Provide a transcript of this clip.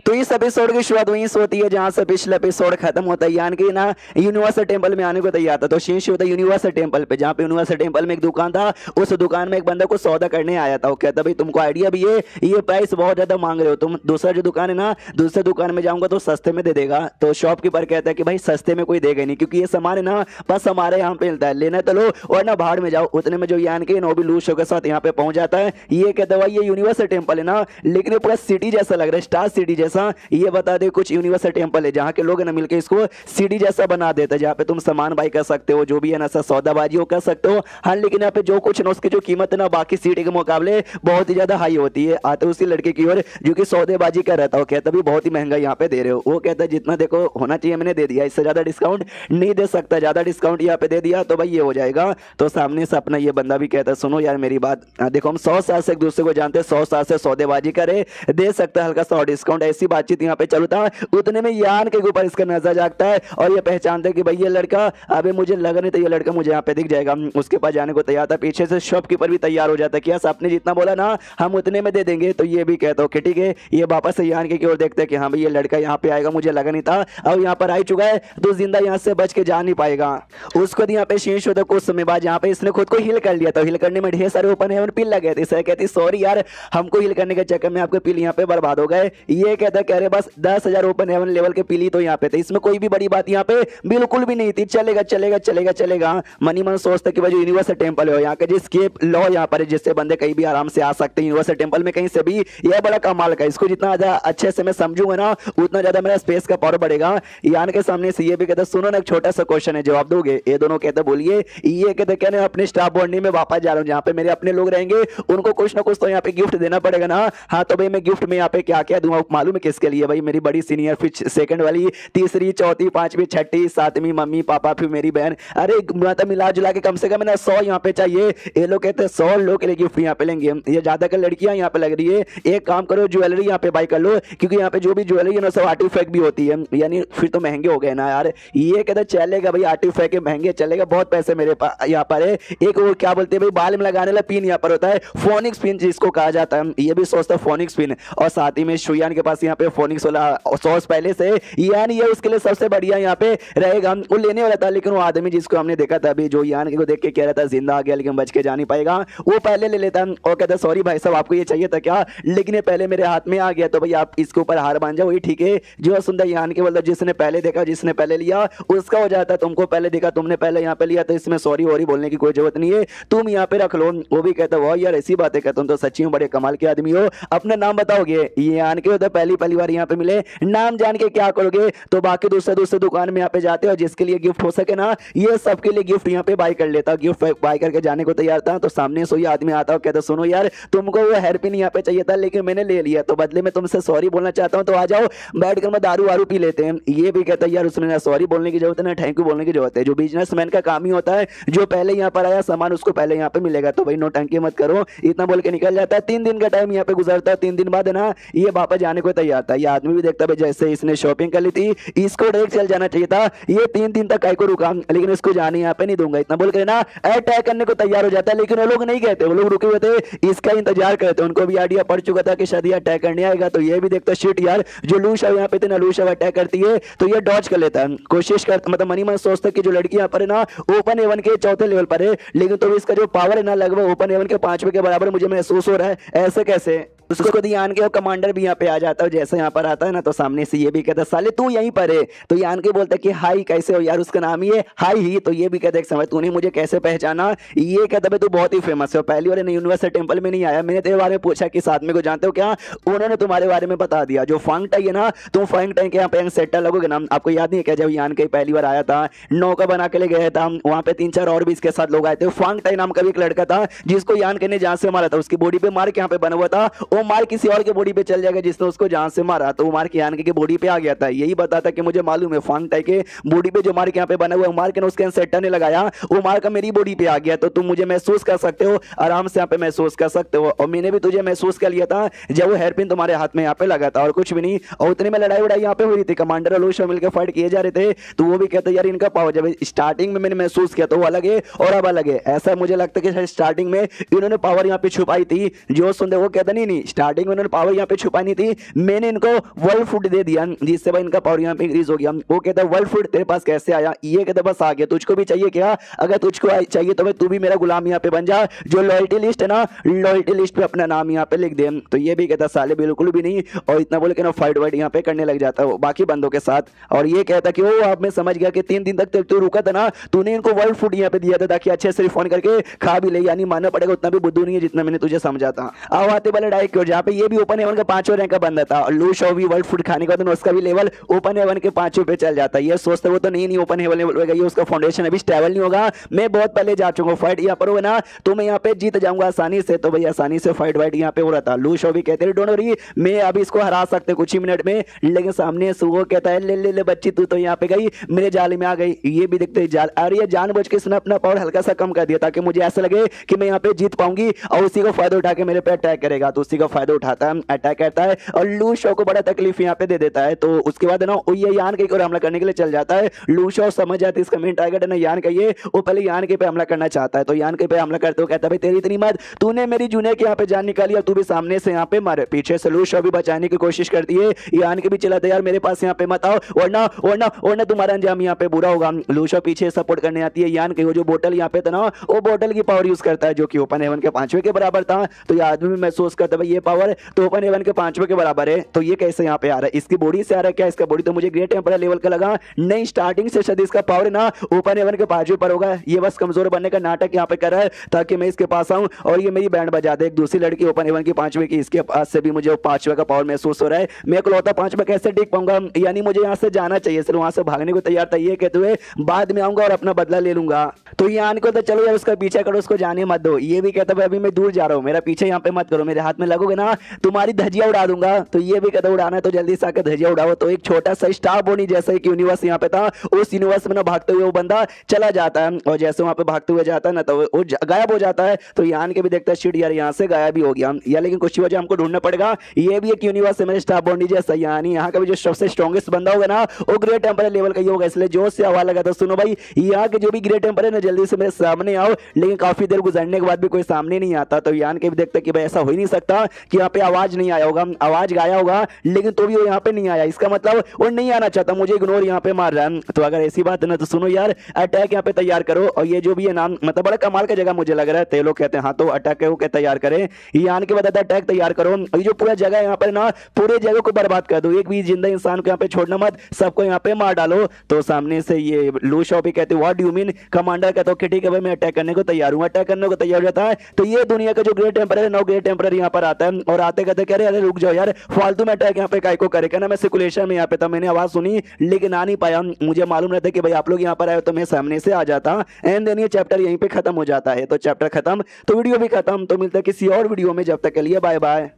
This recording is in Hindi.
तो इस एपिसोड की शुरुआत वहीं से होती है जहां से पिछला एपिसोड खत्म होता है, यानी कि ना यूनिवर्सल टेंपल में आने को तैयार था। तो सीन होता है यूनिवर्सल टेंपल पे, जहाँ पे यूनिवर्सल टेंपल में एक दुकान था। उस दुकान में एक बंदा को सौदा करने आया था। वो कहता भाई तुमको आइडिया भी है, ये प्राइस बहुत ज्यादा मांग रहे हो तुम, दूसरा जो दुकान है ना, दूसरे दुकान में जाऊंगा तो सस्ते में दे देगा। तो शॉपकीपर कहता है कि भाई सस्ते में कोई देगा नहीं, क्योंकि ये सामान है ना बस हमारे यहाँ पे मिलता है, लेना तो लो और ना भाड़ में जाओ। उतने में जो यान के वो भी लूशो के साथ यहाँ पे पहुंच जाता है। ये कहता है भाई ये यूनिवर्सल टेंपल है ना, लेकिन ये पूरा सिटी जैसा लग रहा है, स्टार सिटी जैसा। ये बता दे कुछ यूनिवर्सल टेंपल है जहाँ के लोग ना मिलकर इसको सिटी जैसा बना देते हैं, जहाँ पे तुम सामान बाई कर सकते हो, जो भी है ना सौदाबाजी हो कर सकते हो। हाँ लेकिन यहाँ पे जो कुछ ना उसकी जो कीमत है ना बाकी सिटी के मुकाबले बहुत ही ज्यादा हाई होती है। आते उसी लड़के की ओर जो कि सौदेबाजी कर रहता है, कहता भी बहुत ही महंगा यहाँ पे दे रहे हो। वो कहता है जितना देखो होना चाहिए मैंने दे दिया, इससे ज्यादा डिस्काउंट नहीं दे सकता, ज्यादा डिस्काउंट यहाँ पे दे दिया तो भाई ये हो जाएगा। तो सामने से अपना ये बंदा भी कहता है सुनो यार मेरी बात, देखो हम 100 साल से एक दूसरे को जानते हैं, 100 साल से सौदेबाजी करे, दे सकता है हल्का सा डिस्काउंट। ऐसी बातचीत यहाँ पे चलता। उतने में यान के ऊपर इसका नजर जागता है और ये पहचानता है कि भाई ये लड़का, अबे मुझे लगा नहीं था ये लड़का मुझे यहाँ पे दिख जाएगा। उसके पास जाने को तैयार था, पीछे से शॉपकीपर भी तैयार हो जाता है कि यार आपने जितना बोला ना हम उतने में दे देंगे। तो ये भी कहता हो कि ठीक है। ये वापस से यान की ओर देखते हैं कि हाँ भाई ये लड़का यहाँ पे आएगा, मुझे लगा नहीं था, अब यहाँ पर आ चुका है तो जिंदा यहाँ से बच के जा नहीं पाएगा। उसको यहाँ पे शीश होता कुछ समय बाद यहाँ पे इसने खुद को हिल कर लिया था। हिल करने में ढेर सारे ओपन हेवन पिल लगे थे। सर कहती सॉरी यार हमको हिल करने के चक्कर में आपके पिल यहाँ पे बर्बाद हो गए। ये कहता कह रहे बस 10,000 ओपन हेवन लेवल के पिली तो यहाँ पे थे, इसमें कोई भी बड़ी बात यहाँ पे बिल्कुल भी नहीं थी। चलेगा चलेगा चलेगा चलेगा। मनी मन सोचता कि भाई जो यूनिवर्सल टेंपल है यहाँ के जिसके लॉ यहाँ पर जिससे बंदे कहीं भी आराम से आ सकते हैं यूनिवर्सल टेंपल में कहीं से भी, यह बड़ा कमाल का। इसको जितना ज्यादा अच्छे से मैं समझूंगा ना उतना ज्यादा मेरा स्पेस का पावर बढ़ेगा। यान के सामने से ये भी कहता सुनो ना एक छोटा सा क्वेश्चन है जवाब दोगे। ये दोनों कहते बोलिए। ये कहते क्या ना अपने स्टाफ बॉन्डिंग में वापस जा रहा हूँ जहाँ पे मेरे अपने लोग रहेंगे, उनको कुछ ना कुछ तो यहाँ पे गिफ्ट देना पड़ेगा ना। हाँ तो भाई मैं गिफ्ट में यहाँ पे क्या क्या दूंगा मालूम है किसके लिए? भाई मेरी बड़ी सीनियर, फिर सेकंड वाली, तीसरी, चौथी, पांचवी, छठी, सातवीं, मम्मी पापा, फिर मेरी बहन। अरे मतलब मिला जुला के कम से कम ना 100 यहाँ पे चाहिए। ये लोग कहते हैं 100 लोग के लिए गिफ्ट यहाँ पे लेंगे। ये ज्यादातर लड़कियां यहाँ पे लग रही है, एक काम करो ज्वेलरी यहाँ पे बाई कर लो, क्योंकि यहाँ पे जो भी ज्वेलरी है ना सब आर्टिफैक्ट भी होती है, यानी फिर तो महंगे हो गए ना यार। ये कहता चलेगा भाई आर्टिफैक्ट महंगे चलेगा, बहुत पैसे मेरे पास यहाँ पर है। एक वो क्या बोलते हैं भाई बाल में लगाने वाला पिन यहाँ पर होता है, फोनिक्स पिन जिसको कहा जाता है, ये भी सोचता है फोनिक्स पिन। और साथ ही में शुयान के पास यहाँ पे फोनिक्स वाला सॉस पहले से, यानी ये उसके लिए सबसे बढ़िया यहाँ पे रहेगा। वो लेने वाला था लेकिन वो आदमी जिसको हमने देखा था अभी, जो यान को देख के कह रहा था जिंदा आ गया लेकिन बच के जा नहीं पाएगा, वो पहले ले लेता और कहता सॉरी भाई साहब आपको ये चाहिए था क्या, लेकिन ये पहले मेरे हाथ में आ गया तो भाई आप इसके ऊपर हार मान जाओ। वही ठीक है जो सुंदर यान के बोलता जिसने पहले देखा जिसने पहले लिया उसका हो जाता, तुमको पहले देखा तुमने पहले यहाँ पे लिया तो इसमें सॉरी वॉरी बोलने की कोई जरूरत नहीं है, तुम यहाँ पे रख लो। वो भी कहता वाह यार ऐसी बातें कहता तुम तो सच्ची में बड़े कमाल के आदमी हो, अपना नाम बताओगे? ये यान के होता पहली बार यहाँ पे मिले, नाम जान के क्या करोगे? तो बाकी दूसरे दुकान में यहाँ पे जाते हो जिसके लिए गिफ्ट हो सके ना ये सबके लिए गिफ्ट यहाँ पे बाय कर लेता। गिफ्ट बाय करके जाने को तैयार था तो सामने से ये आदमी आता है कहता सुनो यार तुमको वो हेयर पिन यहाँ पे चाहिए था लेकिन मैंने ले लिया, तो बदले में तुमसे सॉरी बोलना चाहता हूँ, तो आ जाओ बैठ कर मैं दारू वारू पी लेते हैं। ये भी कहता है यार उसने ना सॉरी बोलने की जरूरत है ना थैंक यू बोलने की जरूरत है, जो बिजनेसमैन का काम ही होता है, जो पहले यहाँ पर आया सामान उसको पहले यहाँ पे मिलेगा। तो भाई नौटंकी मत करो, इतना बोल के निकल जाता है। 3 दिन का टाइम यहाँ पे गुजरता है, 3 दिन बाद है ना ये वापस जाने को तैयार था। ये आदमी भी देखता है जैसे इसने शॉपिंग कर ली थी इसको डायरेक्ट चल जाना चाहिए था, ये 3 दिन तक काय को रुका, लेकिन इसको जाने यहाँ पे नहीं दूंगा इतना बोल कर ना अटैक करने को तैयार हो जाता है। लेकिन वो लोग नहीं कहते, वो लोग रुके हुए थे इसका इंतजार करते, उनको भी आइडिया पड़ चुका था कि शायद ये अटैक करने आएगा। तो ये भी देखता शिट यार जो लूशा यहाँ पे थे ना लूशा अटैक करती है तो ये डॉज कर लेता है, कोशिश करता, मतलब मनी मन सोचता कि जो लड़की यहाँ पर है ना ओपन हेवन के 4थे लेवल पर है, लेकिन तो इसका जो पावर है ना लगभग ओपन हेवन के 5वें के बराबर मुझे महसूस हो रहा है, ऐसे कैसे? उसको यान के कमांडर भी यहाँ पे आ जाता है, जैसे यहाँ पर आता है ना तो सामने से ये भी कहता साले तू यहीं पर है, तो यान के बोलता कि हाई कैसे हो यार, उसका नाम ही है हाई ही। तो ये भी कहता है समय तूने मुझे कैसे पहचाना? ये कहता है तू बहुत ही फेमस है, पहली बार यूनिवर्सल टेंपल में नहीं आया, मैंने तेरे बारे में पूछा कि साथ में को जानते हो क्या, उन्होंने तुम्हारे बारे में बता दिया। जो फंग टाई है ना तुम फंग टाई के यहाँ पे सेटल लगोगे ना, आपको याद नहीं है क्या जब यान के पहली बार आया था नौका बना के ले गया था, वहां पे 3-4 और भी इसके साथ लोग आए थे। फंग टाई नाम का भी एक लड़का था जिसको यान के ने जहां से मारा था, उसकी बॉडी पे मार के यहाँ पे बना हुआ था, वो मार किसी और के बॉडी पे चल जाएगा जिसने उसको जहां से मारा, तो वो मार के यान के बॉडी पे आ गया था। यही बताता कि मुझे मालूम है फंग टाई के बॉडी पे जो मार के यहाँ पे बना हुआ मार के उसके सेटर ने लगाया, वो मार का मेरी बॉडी पे आ गया, तो तुम मुझे महसूस कर सकते हो, आराम से यहाँ पे महसूस कर सकते हो। और मैंने भी तुझे महसूस कर लिया था जब वो हेयर पिन तुम्हारे हाथ में यहाँ पे लगा था और कुछ भी नहीं। और उतने में लड़ाई वड़ाई यहाँ पे हुई थी, कमांडर और लूशा मिलकर फाइट किए जा रहे थे, तो वो भी कहते यार इनका पावर जब स्टार्टिंग में मैंने महसूस किया तो वो अलग है और अब अलग है। ऐसा मुझे लगता है कि स्टार्टिंग में इन्होंने पावर यहाँ पे छुपाई थी, जो सुनते वो कहता नहीं स्टार्टिंग में उन्होंने पावर यहाँ पे छुपा नहीं थी, मैंने इनको वर्ल्ड फुट दे दिया जिससे भाई इनका पावर यहाँ पे इंक्रीज हो गया। वो कहता है वर्ल्ड फुट तेरे पास कैसे आया, ये कहता बस आ गया, तुझको भी चाहिए क्या, अगर तुझको चाहिए तो भाई तू भी मेरा गुलाम यहाँ पे बन जा, जो लॉयल्टी लिस्ट है ना लॉयल्टी लिस्ट पे अपना नाम यहाँ पे लिख दे। तो ये भी कहता साले बिल्कुल भी नहीं, और इतना बोले कि ना फाइट वाइट यहाँ पे करने लग जाता है बाकी बंदों के साथ। और ये कहता कि वो अब मैं समझ गया कि 3 दिन तक तू रुका था ना, तूने इनको वर्ल्ड फूड यहाँ पे दिया था ताकि अच्छे से रिफंड करके खा भी ले, यानी मानना पड़ेगा उतना भी बुद्धू नहीं है जितना मैंने तुझे समझा था। अब आते वाले डायरेक्ट की ओर जहाँ पे ये भी ओपन हेवन का 5वां रैंक का बंदा था, और लू शो भी वर्ल्ड फूड खाने के बाद उसका भी लेवल ओपन हेवन के 5वें पे चल जाता है। ये सोचते वो तो नहीं ओपन हेवन लेवल ये उसका फाउंडेशन अभी स्टेबल नहीं होगा, मैं बहुत पहले जा चुका हूँ फाइट यहाँ पर होगा ना तो मैं यहाँ पे जीत जाऊंगा आसानी से। तो भाई आसानी से फाइट वाइट यहाँ पे हो रहा था। लू शो भी कहते हैं डोंट वरी मैं अभी इसको हरा सकते कुछ ही मिनट में, लेकिन सामने सुगो कहता है ले ले ले बच्ची तू तो यहाँ पे गई मेरे जाल में आ गई। ये भी देखते जाल अरे ये जानबूझ के इसने अपना पावर हल्का सा कम कर दिया ताकि मुझे ऐसा लगे कि मैं यहाँ पे जीत पाऊंगी, और उसी को फायदा उठा के मेरे पे अटैक करेगा। तो उसी का फायदा उठाता है, अटैक करता है और लू शो को बड़ा तकलीफ यहाँ पे दे देता है। तो उसके बाद ना ये यान के ऊपर हमला करने के लिए चल जाता है। लू शो समझ जाती है इसका मेन टारगेट है ना यान का, ये वो पहले यान के पे हमला करना चाहता है। तो यान के पे हमला करते हुए कहता है भाई तेरी इतनी मत, तूने मेरी जूनियर के यहाँ पे जान निकाली, अब तू भी सामने से यहाँ पे मारे। पीछे से लू शो भी बचाने की कोशिश करती है, यान के भी चलाते यार मेरे पास यहाँ पे मत आओ वरना वरना वरना तुम्हारा अंजाम यहाँ पे बुरा होगा। लू शो पीछे सपोर्ट करने आती है यान के, वो जो बोतल यहाँ पे था ना वो बोतल की पावर यूज करता है जो कि ओपन हेवन के 5वें के बराबर था। तो ये आदमी भी महसूस करता है भाई ये पावर तो ओपन हेवन के 5वें के बराबर है। तो ये कैसे यहाँ पे आ रहा है, इसकी बॉडी से आ रहा है क्या, इसका बॉडी तो मुझे ग्रेट टेम्परर लेवल का लगा नहीं, स्टार्टिंग से शायद इसका पावर ना ओपन हेवन के 5वें पर होगा। ये बस कमजोर बनने का नाटक यहाँ पे कर रहा है ताकि मैं इसके पास आऊं और ये मेरी बैंड बजा दे। एक दूसरी लड़की ओपन हेवन की 5वें की, इसके पास से भी मुझे 5वें का पावर महसूस हो रहा है। मैं इकलौता 5वां कैसे टिक पाऊंगा, यानी मुझे यहाँ से जाना चाहिए, सिर्फ वहां से भागने को तैयार था ये कहते हुए बाद में आऊंगा और अपना बदला ले लूंगा। तो यान को तो चलो यार उसका पीछा करो, उसको जाने मत दो। ये भी कहता है अभी मैं दूर जा रहा हूँ, मेरा पीछे यहाँ पे मत करो, मेरे हाथ में लगोगे ना तुम्हारी धजिया उड़ा दूंगा। तो ये भी कहता उड़ाना है तो जल्दी से आकर धजिया उड़ाओ। तो एक छोटा सा स्टार बोनी जैसा एक यूनिवर्स यहाँ पे था, उस यूनिवर्स में ना भागते हुए वो बंदा चला जाता है, और जैसे वहां पे भागते हुए जाता है ना तो वो गायब हो जाता है। तो यान के भी देखता है शिट यार यहाँ से गायब भी हो गया, या लेकिन कुछ वजह हमको ढूंढना पड़ेगा। ये भी एक यूनिवर्स है मेरे स्टार बोनी जैसा, यानी यहाँ का भी जो सबसे स्ट्रॉन्गेस्ट बंदा होगा ना वो ग्रेट टेम्परर लेवल का ही होगा। इसलिए जोश से आवाज लगा था सुनो भाई यहाँ के जो भी ग्रेट टेम्परर है ना जल्दी से मेरे सामने आओ, लेकिन काफी देर गुजरने के बाद भी कोई सामने नहीं आता। तो यान के भी देखते कि भाई ऐसा हो ही नहीं सकता कि यहाँ पे आवाज नहीं आया होगा, आवाज गाया होगा लेकिन तो भी वो यहाँ पे नहीं आया, इसका मतलब वो नहीं आना चाहता, मुझे इग्नोर यहाँ पे मार रहा है। तो अगर ऐसी बात है ना तो सुनो यार अटैक यहाँ पे तैयार करो, और ये जो भी है नाम मतलब बड़ा कमाल का जगह मुझे लग रहा है। तो लोग कहते हैं हाँ तो अटैक है वो क्या तैयार करे, यान के बताता अटैक तैयार करो, ये जो पूरा जगह यहाँ पर ना पूरे जगह को बर्बाद कर दो, एक भी जिंदा इंसान को यहाँ पे छोड़ना मत, सबको यहाँ पे मार डालो। तो सामने से ये लू शो भी कहते what do you mean, commander कहता हूँ ठीक है भाई मैं अटैक करने को तैयार हूँ। अटैक करने को तैयार जाता है तो ये दुनिया का जो ग्रेट टेम्परर है, नौ ग्रेट टेम्परर यहाँ पर आता है, और आते कहते कह रहे अरे रुक जाओ यार फालतू में अटैक यहाँ पे काय को करे, कहना मैं सर्कुलेशन में यहाँ पे था, मैंने आवाज सुनी लेकिन आ नहीं पाया, मुझे मालूम रहता कि भाई आप लोग यहाँ पर आए तो मैं सामने से आ जाता। एंड देन ये चैप्टर यहीं पे खत्म हो जाता है। तो चैप्टर खत्म तो वीडियो भी खत्म, तो मिलता है किसी और वीडियो में, जब तक के लिए बाय बाय।